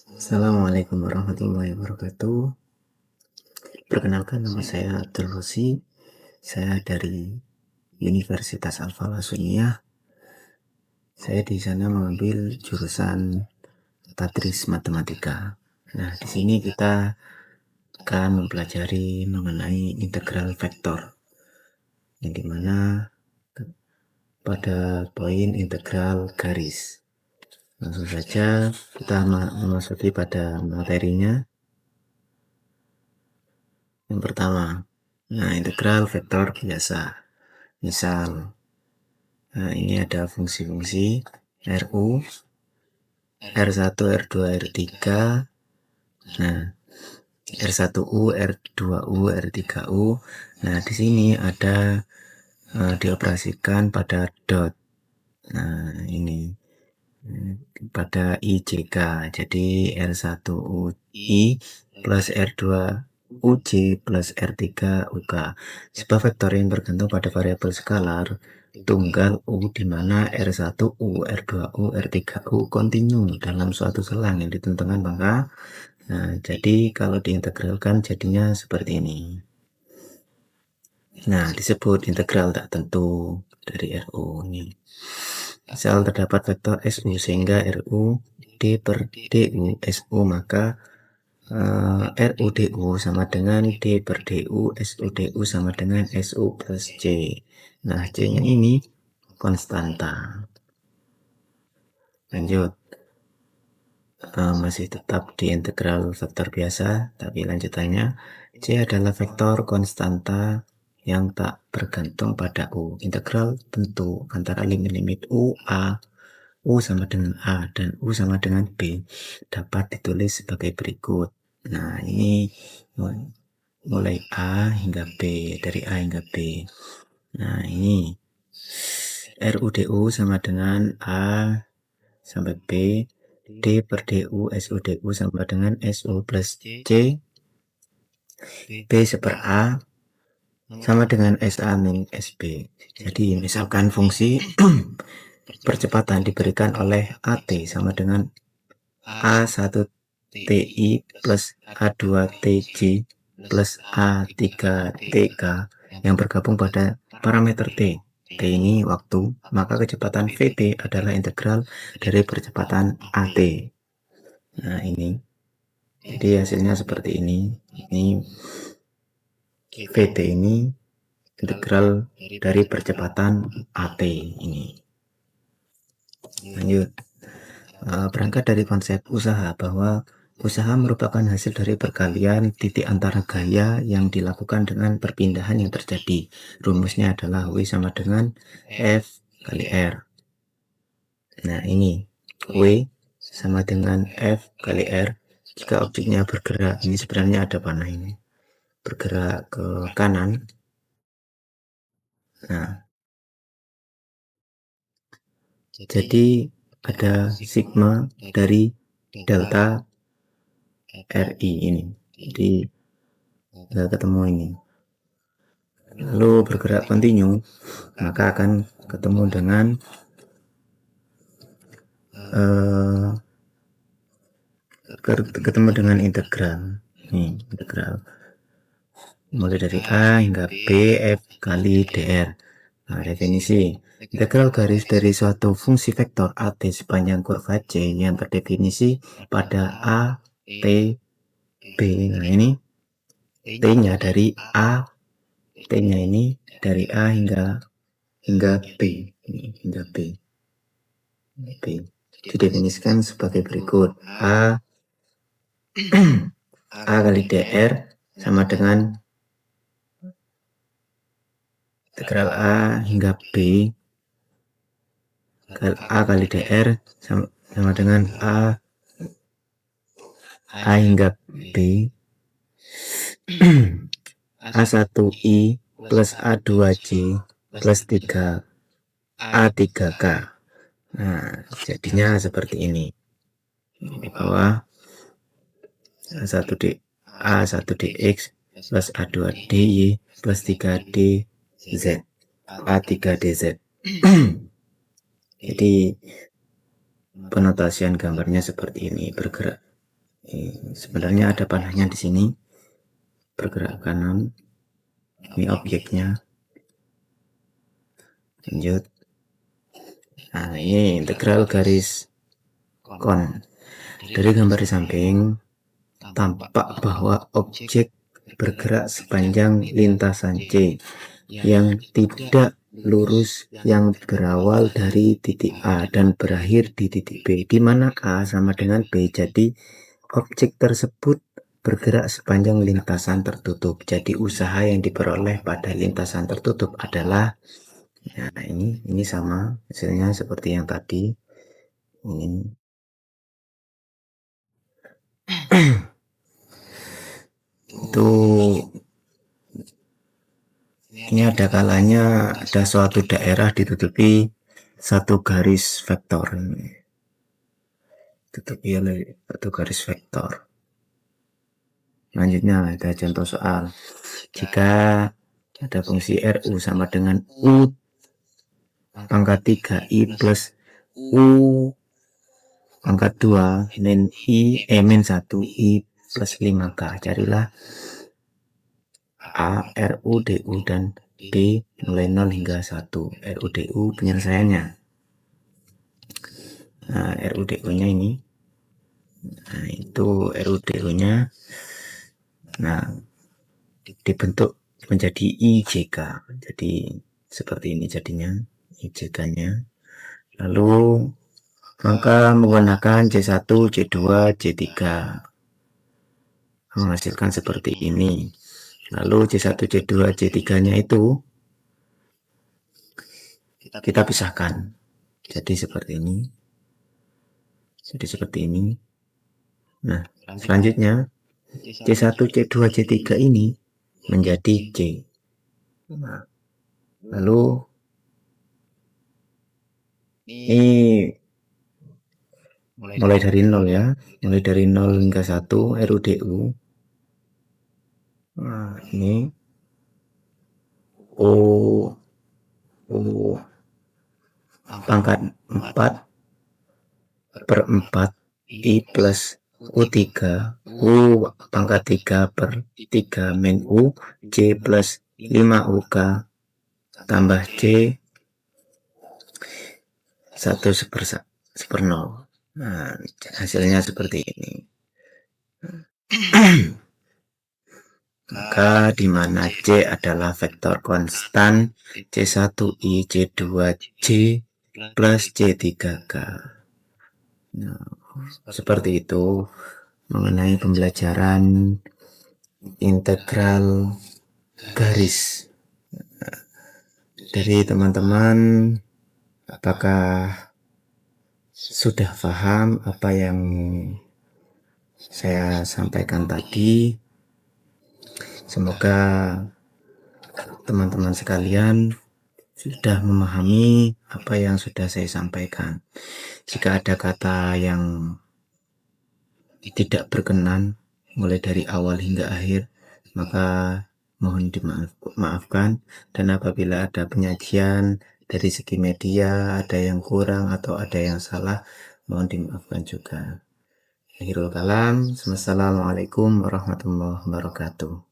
Assalamualaikum warahmatullahi wabarakatuh. Perkenalkan, nama saya Abdul Rosi. Saya dari Universitas Al-Falah. Saya di sana mengambil jurusan Tadris Matematika. Nah, di sini kita akan mempelajari mengenai integral vektor, yang dimana pada poin integral garis. Langsung saja kita memasuki pada materinya. Yang pertama, integral vektor biasa. Misal, ini ada fungsi-fungsi RU, R1, R2, R3. Nah, R1U, R2U, R3U. Nah, di sini ada dioperasikan pada dot. Nah, ini pada IJK. Jadi R1UI plus R2UJ plus R3UK. Sebuah vektor yang bergantung pada variabel skalar tunggal U, di mana R1U, R2U, R3U kontinu dalam suatu selang yang ditentukan maka. Nah, jadi kalau diintegralkan jadinya seperti ini. Nah, disebut integral tak tentu dari RU ini. Misal terdapat vektor SU sehingga RU D per DU SU, maka RU DU sama dengan D per DU SU DU sama dengan SU plus C. Nah, C nya ini konstanta. Lanjut, masih tetap di integral vektor biasa, tapi lanjutannya C adalah vektor konstanta yang tak bergantung pada U. Integral tentu antara limit-limit U sama dengan A dan U sama dengan B dapat ditulis sebagai berikut. Nah, ini mulai A hingga B, dari A hingga B. Nah, ini RUDU sama dengan A sampai B, D per DU SUDU sama dengan SU plus C, B seper A sama dengan SA min SB. Jadi misalkan fungsi percepatan diberikan oleh AT sama dengan A1TI plus A2TJ plus A3TK yang bergabung pada parameter T. T ini waktu, maka kecepatan VT adalah integral dari percepatan AT. Nah, ini. Jadi hasilnya seperti ini. Ini VT ini integral dari percepatan AT ini. Lanjut. Berangkat dari konsep usaha bahwa usaha merupakan hasil dari perkalian titik antara gaya yang dilakukan dengan perpindahan yang terjadi. Rumusnya adalah W sama dengan F kali R. Nah, ini W sama dengan F kali R jika objeknya bergerak. Ini sebenarnya ada panah ini. Bergerak ke kanan. Nah, jadi ada sigma dari delta RI ini. Jadi kita ketemu ini. Lalu bergerak kontinu, maka akan ketemu dengan integral. Nih, integral mulai dari A hingga B F kali DR. Nah, definisi integral garis dari suatu fungsi vektor AT sepanjang kurva C yang terdefinisi pada A, T, B. Nah, ini T-nya dari A, T-nya ini dari A hingga B. Ini hingga B. B didefinisikan sebagai berikut. A kali DR sama dengan integral A hingga B. A kali DR sama dengan A hingga B. A1I plus A2J plus 3 A3K. Nah, jadinya seperti ini. Di bawah A1DX plus A2DY plus 3DZ A3DZ. Jadi penotasian gambarnya seperti ini, bergerak Sebenarnya ada panahnya di sini, bergerak kanan. Ini objeknya. Lanjut. Nah, ini integral garis kon. Dari gambar di samping tampak bahwa objek bergerak sepanjang lintasan C yang tidak lurus, yang berawal dari titik A dan berakhir di titik B, di mana A sama dengan B. Jadi objek tersebut bergerak sepanjang lintasan tertutup. Jadi usaha yang diperoleh pada lintasan tertutup adalah, nah ini sama hasilnya seperti yang tadi. Ini ada kalanya ada suatu daerah ditutupi satu garis vektor, ditutupi oleh satu garis vektor. Selanjutnya ada contoh soal. Jika ada fungsi RU sama dengan U pangkat 3 I plus U pangkat 2 min min 1 I plus 5K. Carilah A, RU, DU, dan B mulai 0 hingga 1. RU, DU penyelesaiannya. Nah, RU, DU-nya ini. Nah, itu RU, DU-nya. Nah, dibentuk menjadi IJK. Jadi seperti ini jadinya IJK-nya. Lalu maka menggunakan C1, C2, C3 menghasilkan seperti ini. Lalu C1, C2, C3-nya itu kita pisahkan. Jadi seperti ini. Nah, selanjutnya C1, C2, C3 ini menjadi C. Nah, lalu ini mulai dari 0 ya. Mulai dari 0 hingga 1 RUDU. Nah, ini O pangkat 4 per 4 I plus U3 U pangkat 3 per 3 min U C plus 5 UK tambah C 1 seper 0. Nah, hasilnya seperti ini. Maka di mana C adalah vektor konstan C1I C2J plus C3K. Nah, seperti itu mengenai pembelajaran integral garis. Dari teman-teman, apakah sudah paham apa yang saya sampaikan tadi? Semoga teman-teman sekalian sudah memahami apa yang sudah saya sampaikan. Jika ada kata yang tidak berkenan mulai dari awal hingga akhir, maka mohon dimaafkan. Dan apabila ada penyajian dari segi media ada yang kurang atau ada yang salah, mohon dimaafkan juga. Akhirul kalam, wassalamualaikum warahmatullahi wabarakatuh.